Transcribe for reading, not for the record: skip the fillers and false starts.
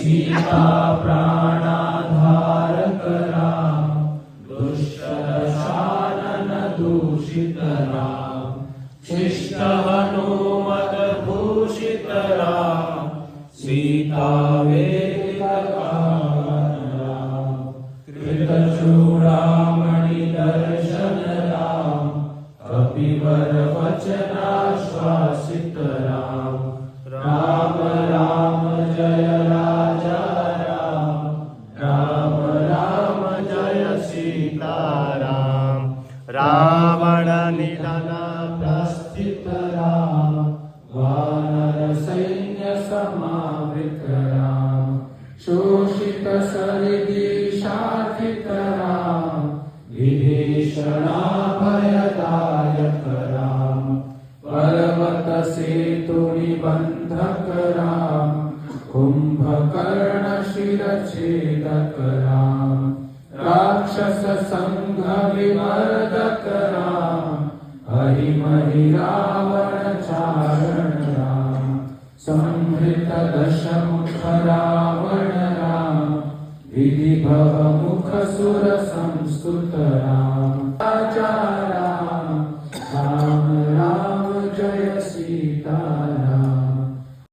सीता प्राणाधारक राम, दुष्ट दशानन दूषित राम, शिष्ट हनुमत भूषित राम, सीता वेदित कानन राम, कृत चूड़ामणि दर्शन राम, कपिवर वचनाश्वासित राम, राम राम जय राजा राम, राम राम जय सीताराम, रावण निधन प्रस्थित राम, वानर सैन्य समावृत राम, शोषित सरिदी शाठित राम, विभीषणा भयदायक राम, पर्वत सेतु निबंधक राम, कुंभकर्ण शिरछेदक राम, राक्षस संघ विमर्दक राम, हरिमहि रावण चारण राम, संहृत दशमुख रावण राम, विधिभव मुख सुर संस्तुत राम,